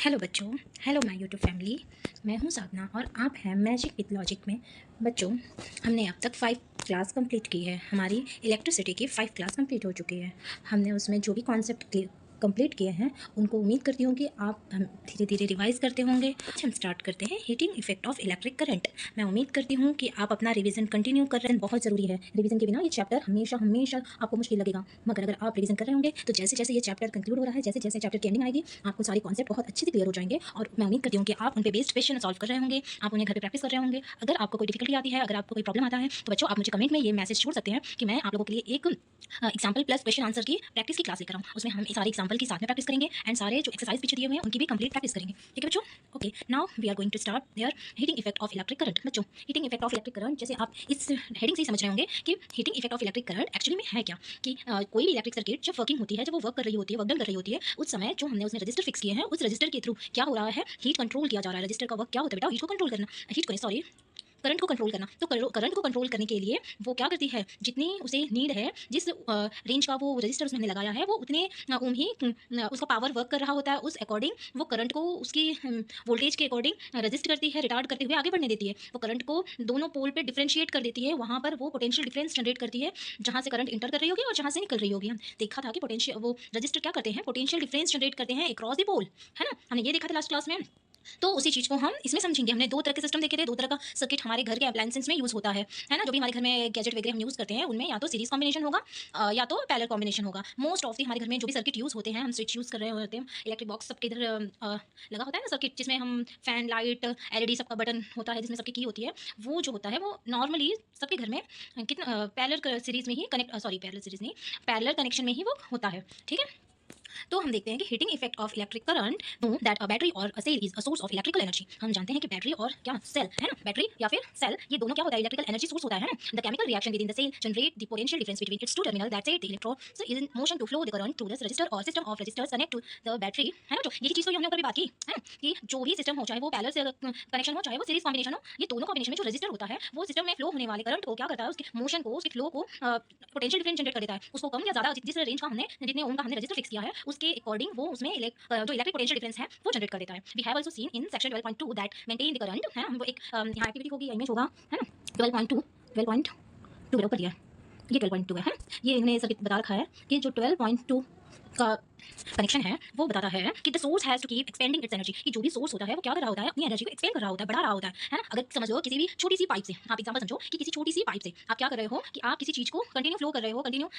Hello बच्चों। Hello my YouTube family. मैं हूं साधना और आप हैं मैजिक विद लॉजिक में। बच्चों, हमने अब तक 5 क्लास कंप्लीट की है। हमारी इलेक्ट्रिसिटी की 5 क्लास कंप्लीट हो चुकी है। हमने उसमें जो भी कॉन्सेप्ट कंप्लीट किए हैं उनको उम्मीद करती हूँ कि आप हम धीरे धीरे रिवाइज करते होंगे। आज हम स्टार्ट करते हैं heating effect of electric current. मैं उम्मीद करती हूँ कि आप अपना रिवीजन कंटिन्यू कर रहे हैं। बहुत ज़रूरी है, रिवीजन के बिना ये चैप्टर हमेशा हमेशा आपको मुश्किल लगेगा। मगर अगर आप रिवीजन कर रहे होंगे तो जैसे जैसे ये चैप्टर कंक्लूड हो रहा है, जैसे जैसे चैप्टर की एंडिंग आएगी, आपको सारे कॉन्सेप्ट बहुत अच्छे से क्लियर हो जाएंगे। और मैं उम्मीद करती हूँ कि आप उन पे बेस्ड क्वेश्चन सॉल्व कर रहे होंगे, आप उन्हें घर पे प्रैक्टिस कर रहे होंगे। अगर आपको कोई डिफिकल्टी आती है, अगर आपको कोई प्रॉब्लम आता है, तो बच्चों आप मुझे कमेंट में ये मैसेज छोड़ सकते हैं कि मैं आप लोगों के लिए एक एग्जाम्पल प्लस क्वेश्चन आंसर की प्रैक्टिस की क्लास लेकर आऊँ। उसमें हम सारे एग्जाम्पल की साथ में प्रैक्टिस करेंगे एंड सारे जो एक्सरसाइज पीछे दिए हुए हैं उनकी भी कंप्लीट प्रैक्टिस करेंगे। ठीक है बच्चों? Okay, now we are going to start there heating effect of electric current. बच्चों, heating effect of electric current, जैसे आप इस हेडिंग से ही समझ रहे होंगे कि heating effect of electric current actually में है क्या। कि कोई भी इलेक्ट्रिक सर्किट जब वर्किंग होती है, जब वो वर्क कर रही होती है, वर्क डन कर रही होती है, उस समय जो हमने उसमें रजिस्टर फिक्स किए हैं, उस रजिस्टर के थ्रू क्या हो रहा है, हीट कंट्रोल किया जा रहा है। रजिस्टर का वर्क क्या होता है बेटा? हीट को कंट्रोल करना, हीट को सॉरी करंट को कंट्रोल करना। तो करंट को कंट्रोल करने के लिए वो क्या करती है, जितनी उसे नीड है, जिस रेंज का वो रजिस्टर उसमें हमने लगाया है, वो उतने ओम ही उसका पावर वर्क कर रहा होता है। उस अकॉर्डिंग वो करंट को उसकी वोल्टेज के अकॉर्डिंग रजिस्ट करती है, रिटार्ड करते हुए आगे बढ़ने देती है। वो करंट को दोनों पोल पे डिफरेंशिएट कर देती है। वहाँ पर वो पोटेंशियल डिफरेंस जनरेट करती है, जहाँ से करंट इंटर कर रही होगी और जहाँ से निकल रही होगी। हम देखा था कि पोटेंशियल वो रजिस्टर क्या करते हैं, पोटेंशियल डिफरेंस जनरेट करते हैं अक्रॉस द पोल, है ना? हमने ये देखा था लास्ट क्लास में। तो उसी चीज़ को हम इसमें समझेंगे। हमने 2 तरह के सिस्टम देखे थे, 2 तरह का सर्किट हमारे घर के अप्लायंसेस में यूज़ होता है ना? जो भी हमारे घर में गैजेट वगैरह हम यूज़ करते हैं, उनमें या तो सीरीज़ कॉम्बिनेशन होगा या तो पैरेलल कॉम्बिनेशन होगा। मोस्ट ऑफ दी हमारे घर में जो भी सर्किट यूज़ होते हैं, हम स्विच यूज़ कर रहे होते हैं, इलेक्ट्रिक बॉक्स सबके इधर लगा होता है ना सर्किट, जिसमें हम फैन, लाइट, एलईडी सबका बटन होता है, जिसमें सबकी की होती है। वो जो होता है वो नॉर्मली सबके घर में कितना पैरेलल सीरीज़ में ही कनेक्ट सॉरी पैरेलल सीरीज़ नहीं, पैरेलल कनेक्शन में ही वो होता है। ठीक है? तो हम देखते हैं कि heating effect of electric current, know that a battery और a cell is a source of electrical energy. हम जानते हैं कि बैटरी और क्या सेल है ना, बैटरी या फिर सेल, ये दोनों क्या होता है, इलेक्ट्रिकल एनर्जी सोर्स होता है ना। The chemical reaction within the cell generate the potential difference between its two terminal that set the electron is in motion to flow the current through this resistor or system of resistors connect to the battery, है ना। जो ये चीज तो हमने ऊपर भी बात की है ना, कि जो भी सिस्टम हो, चाहे वो पैरेलल कनेक्शन हो, चाहे वो सीरीज कॉम्बिनेशन हो, ये दोनों कॉम्बिनेशन में जो रजिस्टर होता है, वो सिस्टम में फ्लो होने वाले करंट को क्या करता है, उसके मोशन को, उसके फ्लो को पोटेंशियल डिफरेंस जनरेट कर देता है। उसको कम या ज्यादा जिस रेंज का हमने, जितने ओम का हमने रजिस्टर फिक्स किया है, उसके अकॉर्डिंग वो उसमें जो इलेक्ट्रिक पोटेंशियल डिफरेंस है वो जनरेट कर देता है। We have also seen in section 12.2 that maintain the current, है ना। हम वो एक यहाँ एक्टिविटी होगी या इमेज होगा, है ना। 12.2 मेरे ऊपर दिया है, ये 12.2 है। ये इन्होंने सर्किट बता रखा है कि जो 12.2 का कनेक्शन है वो बताता है कि the source has to keep expending its energy. कि जो भी सोर्स होता है वो क्या कर रहा होता है, अपनी एनर्जी को एक्सपेंड कर रहा होता है, बढ़ा रहा होता है ना। अगर समझ लो किसी भी छोटी सी पाइप से, आप एग्जांपल समझो कि किसी छोटी सी पाइप से आप क्या कर रहे हो कि आप किसी चीज को कंटिन्यू फ्लो कर रहे हो, कंटिन्यू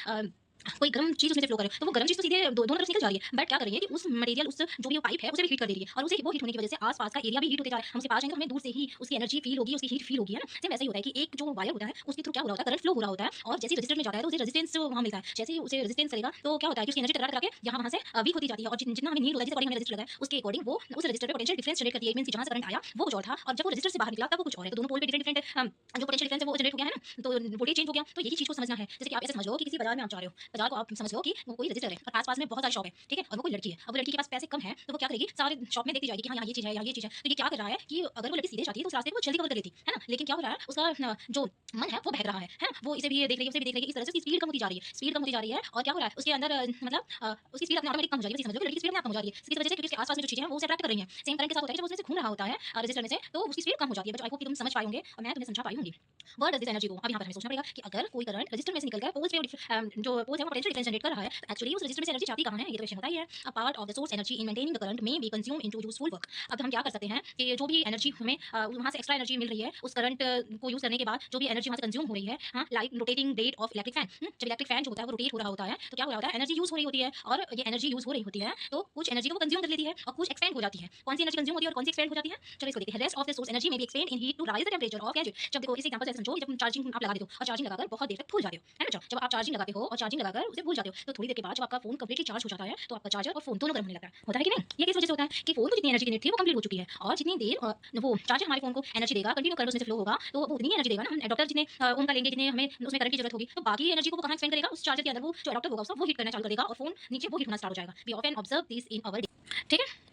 कोई गर्म चीज उसमें से फ्लो करे, तो वो गर्म चीज तो सीधे दोनों तरफ निकल जा रही है, बट क्या कर रही है कि उस मटेरियल, उस जो भी पाइप है उसे भी हीट कर दे रही है, और उसे वो हीट होने की वजह से आसपास का एरिया भी हीट होते जा रहा है। हम उसके पास जाएंगे तो हमें दूर से ही उसकी एनर्जी फील होगी, उसकी हीट फील होगी, है ना। सेम ऐसा ही होता है कि एक जो वायर होता है उसके थ्रू क्या हो रहा होता है, करंट फ्लो हो रहा होता है, और जैसे रजिस्टर में जाता है तो उसे रेजिस्टेंस वहां मिलता है। जैसे ही उसे रेजिस्टेंस करेगा तो क्या होता है कि उसकी एनर्जी टकरा टकरा के यहाँ वहां से वीक होती जाती है, और जितना हमें नीड होता है, जिस अकॉर्डिंग हमें रजिस्टर लगाया उसके अकॉर्डिंग वो उस रजिस्टर पे पोटेंशियल डिफरेंस जनरेट करती है। मींस जहां से करंट आया वो कुछ और था, और जब वो रजिस्टर से बाहर निकला तब वो कुछ और है। तो दोनों पोल पे डिफरेंट डिफरेंट जो पोटेंशियल डिफरेंस है वो जनरेट हो गया, है ना। तो वोल्टेज चेंज हो गया। तो यही चीज को समझना है। जैसे कि आप ऐसे समझ लो कि किसी बाजार में आप जा रहे हो, बाजार को आप समझ लो कि वो कोई रजिस्टर है और आस-पास में बहुत सारी शॉप है, ठीक है। और वो कोई लड़की है, अब वो लड़की के पास पैसे कम है, तो वो क्या करेगी, सारे शॉप में देखती जाएगी कि हाँ यहाँ ये चीज है, यहाँ ये चीज है। तो ये क्या कर रहा है कि अगर वो लड़की सीधे जाती है तो उस रास्ते को जल्दी कवर कर लेती है ना। लेकिन क्या हो रहा है, उसका जो मन है वो बहक रहा है ना। वो इसे भी देख रही है, उसे भी देख रही है, इस तरह से उसकी स्पीड कम होती जा रही है, स्पीड कम होती जा रही है। और क्या हो रहा है उसके अंदर मतलब उसकी स्पीड अपने ऑटोमेटिक कम हो जाएगी। समझ लो कि लड़की की स्पीड अपने आप कम हो जा रही है, इसकी वजह से, क्योंकि उसके आस-पास में जो चीजें हैं वो उसे अट्रैक्ट कर रही हैं। सेम करंट के साथ होता है जब वो उसमें से घूम रहा होता है रजिस्टर में से, तो उसकी स्पीड कम हो जाती है। बट आई होप कि तुम समझ पाए होंगे और मैं तुम्हें समझा पाई होंगी। व्हाट डज दिस एनर्जी गो। अब यहाँ पर हमें सोचना पड़ेगा कि अगर कोई करंट रजिस्टर में से निकल कर पोल्स पे जो पोल्स है वो पोटेंशियल डिफरेंस जनरेट कर रहा है, एक्चुअली उस रजिस्टर में से एनर्जी जाती कहाँ है, ये तो क्वेश्चन होता ही है। A part of the source energy in maintaining the current may be consume into useful work. अब हम क्या कर सकते हैं कि जो भी एनर्जी हमें वहाँ से एक्स्ट्रा एनर्जी मिल रही है उस करंट को यूज करने के बाद, जो भी एनर्जी वहाँ से कंज्यूम हो रही है, हाँ, like rotating rate of electric fan. जब इलेक्ट्रिक फैन जो होता है वो रोटेट हो रहा होता है तो क्या हो रहा होता है, एनर्जी यूज हो रही होती है। और ये एनर्जी यूज हो रही होती है तो कुछ एनर्जी को कंज्यूम कर लेती है और कुछ एक्सपेंड हो जाती है। कौन सी एनर्जी कंज्यूम होती है और कौन सी एक्सपेंड हो जाती है, चलो इसको देखते हैं। Rest of the source energy में be expand in heat to raise the temperature of gadget. जब देखो इस एग्जांपल से समझो, जब चार्जिंग आप लगा देते हो और चार्जिंग लगाकर बहुत देर तक भूल जाते हो, है ना। जब आप चार्जिंग लगाते हो और चार्जिंग लगाकर उसे भूल जाते हो तो थोड़ी देर के बाद जब आपका फोन कंप्लीटली चार्ज हो जाता है तो आपका चार्जर और फोन दोनों गर्म होने लगता है, होता है कि नहीं। ये किस वजह से होता है कि फोन को जितनी एनर्जी की नीड थी वो कंप्लीट हो चुकी है, और जितनी देर वो चार्जर हमारे फोन को एनर्जी देगा, कंटिन्यू करंट उसमें से फ्लो होगा, तो वो उतनी एनर्जी देगा ना। हम एडाप्टर जितने ओम का लेंगे, जितने हमें उसमें करंट की जरूरत होगी, तो बाकी एनर्जी को वो कहां एक्सपेंड करेगा, उस चार्जर के अंदर। वो जो एडाप्टर होगा उसका वो हीट करना चालू कर देगा और फोन नीचे वो हीट होना स्टार्ट हो जाएगा। We often observe this in our day, ठीक है।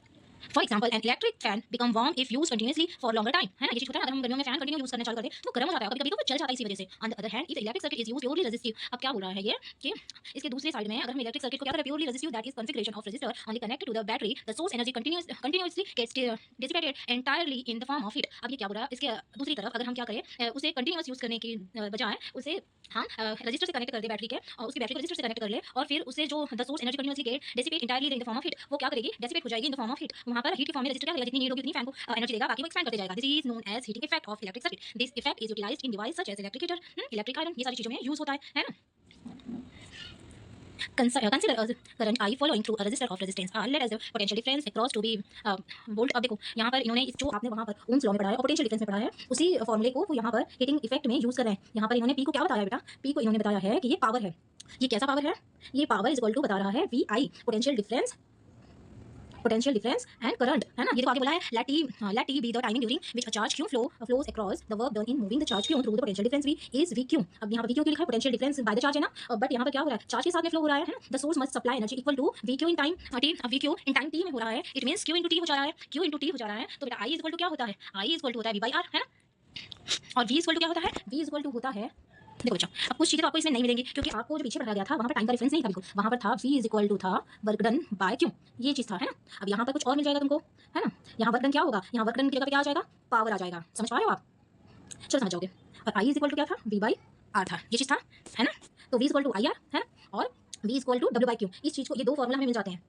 For example an electric fan become warm if use continuously for longer time, है ना, ये चीज होता है, अगर हम गर्मियों में फैन कंटिन्यू यूज करना चालू कर दें तो गर्म हो जाता है, कभी कभी तो वो जल जाता है इसी वजह से। On the other hand if electric circuit is used purely resistive, अब क्या बोल रहा है ये कि इसके दूसरे साइड में अगर हम इलेक्ट्रिक सर्किट को क्या करें purely resistive, that is configuration of resistor only connected to the battery, the source energy continuously gets dissipated entirely in the form of heat. अब ये क्या बोल रहा है, इसके दूसरी तरफ अगर हम क्या करें, उसे कंटिन्यूअस यूज करने की बजाय उसे हम रजिस्टर से कनेक्ट कर दे बैटरी के, और उसकी बैटरी को रजिस्टर से कनेक्ट कर ले, और फिर उसे जो the source energy continuously get dissipate entirely in the form of heat, वो क्या करेगी, डिसिपेट हो जाएगी in the form of heat. वहां पर हीट की फॉर्म में रजिस्टर क्या करेगा, जितनी नीड होगी उतनी फैन को एनर्जी देगा, बाकी वो एक्सपेंड करते जाएगा। This is known as heating effect of electric circuit. This effect is utilized in device such as electric heater, electric iron, ये सारी चीजों में यूज होता है ना। Consider current I following through a resistor of resistance R, let as the potential difference across to be volt। अब देखो यहाँ पर इन्होंने जो आपने वहाँ पर ओम्स लॉ में पढ़ा है और पोटेंशियल डिफरेंस में पढ़ा है, उसी फॉर्मूले को वो यहाँ पर हीटिंग इफेक्ट में यूज कर रहे हैं। यहाँ पर इन्होंने पी को क्या बताया बेटा, पी को इन्होंने बताया है कि ये पावर है। ये कैसा पावर है, ये पावर इज इक्वल टू बता रहा है V I, potential difference and current, है ना। ये तो आगे बोला है let t be the timing during which a charge q flows across the work done in moving the charge q through the potential difference v is vq। अब यहाँ पर vq लिखा है, potential difference by the charge है ना, but यहाँ पर क्या हो रहा है, चार्ज के साथ में फ्लो हो रहा है ना। The source must supply energy equal to vq in time t, vq in time t में हो रहा है, it means q into t हो जा रहा है, q इन टू t हो जा रहा है। तो बेटा i इज इक्वल टू क्या होता है, i इज इक्वल टू होता है v बाई r, है ना। और v इज इक्वल टू क्या होता है, v इज इक्वल टू होता है, देखो बच्चों अब कुछ चीजें तो आपको इसमें नहीं मिलेंगी, क्योंकि आपको जो पीछे पढ़ाया गया था वहाँ पर टाइम का रेफरेंस नहीं था बिल्कुल, वहाँ पर था v इज इक्वल टू था वर्क डन बाय क्यू, ये चीज था, है ना। अब यहाँ पर कुछ और मिल जाएगा तुमको, है ना। यहाँ वर्क डन क्या होगा, यहाँ वर्क डन की जगह पे क्या आ जाएगा, पावर आ जाएगा, समझ पा रहे हो आप, चलो समझ जाओगे। और i इज इक्वल टू क्या था, v बाई r था, ये चीज था, है ना। तो v is equal to I R, है ना, और v is equal to w by Q. इस चीज को, ये दो फॉर्मूला हमें मिल जाते हैं,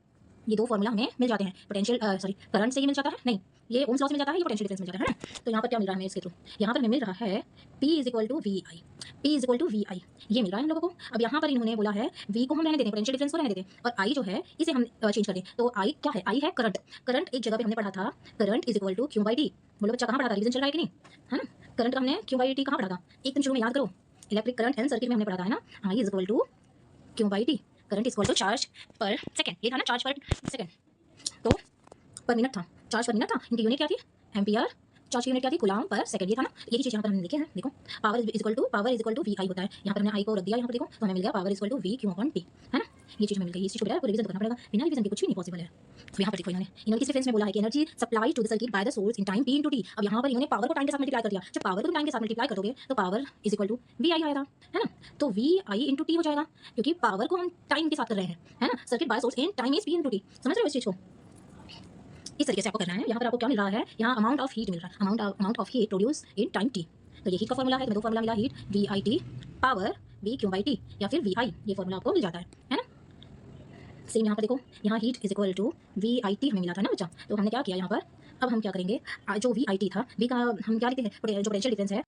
ये दो फॉर्मूला हमें मिल जाते हैं, पोटेंशियल सॉरी करंट से ये मिल जाता है, नहीं ये ओम्स लॉ से मिल जाता है, ये पोटेंशियल डिफरेंस मिल जाता है ना। तो यहाँ पर क्या मिल रहा है हमें इसके थ्रू, यहाँ पर हमें मिल रहा है P is equal to V I, P is equal to V I, ये मिल रहा है हम लोगों को। अब यहाँ पर इन्होंने बोला है V को हम रहने देते हैं, पोटेंशियल डिफरेंस को रहने देते हैं, और I जो है इसे हम चेंज कर दें। तो I क्या है, I है करंट। करंट एक जगह पे हमने पढ़ा था, current is equal to Q by T. बोलो बच्चा कहाँ पढ़ा था, रिविजन चल रहा है कि नहीं, है ना। करंट हमने क्यू बाई टी कहाँ पढ़ा था, एक दिन शुरू में याद करो, इलेक्ट्रिक करंट एंड सर्किट में हमने पढ़ा था, है ना। I is equal to Q by T, current is equal to charge per second, ये था ना, चार्ज पर सेकेंड, तो पर मिनट था, चार्ज पर मिनट था, इनकी यूनिट क्या थी, एम्पियर, चार्ज की यूनिट क्या थी, कूलम्ब पर सेकंड, ये था ना। यही चीज यहाँ पर हमने लिखे हैं, देखो power is equal to V I होता है, यहाँ पर हमने आई को रख दिया, यहाँ पर देखो तो हमें मिल गया power is equal to V Q upon T, है ना। ये चीज हमें मिल गई, इस चीज को बेटा रिवीजन करना पड़ेगा, बिना रिवीजन के कुछ भी नहीं पॉसिबल है। तो यहाँ पर देखो इन्होंने किस रेफरेंस में बोला है कि energy supply to the circuit by the source in time p into t। अब यहाँ पर इन्होंने पावर को टाइम के साथ मल्टीप्लाई कर दिया, जब पावर को टाइम के साथ मल्टीप्लाई कर दोगे तो power is equal to V I आएगा, है ना। तो वी आई इंटू टी हो जाएगा, क्योंकि पावर को हम टाइम के साथ कर रहे हैं, है ना। Circuit by source in time is p into t, समझ रहे हो इस चीज को। इस तरीके से आपको करना है। यहाँ पर आपको क्या मिल रहा है, यहाँ अमाउंट ऑफ हीट मिल रहा है, amount of heat produce in time T. तो ये हीट का फॉर्मूला है, तो दो फॉर्मूला मिला, heat V I T power V Q by T, या फिर वी आई, ये फॉर्मूला आपको मिल जाता है ना। सेम यहाँ पर देखो, यहाँ heat is equal to V I T हमें मिला था ना बच्चा, तो हमने क्या किया यहाँ पर, अब हम क्या करेंगे, जो वी आई टी था, वी का हम क्या लिखते हैं, जो पोटेंशियल डिफरेंस है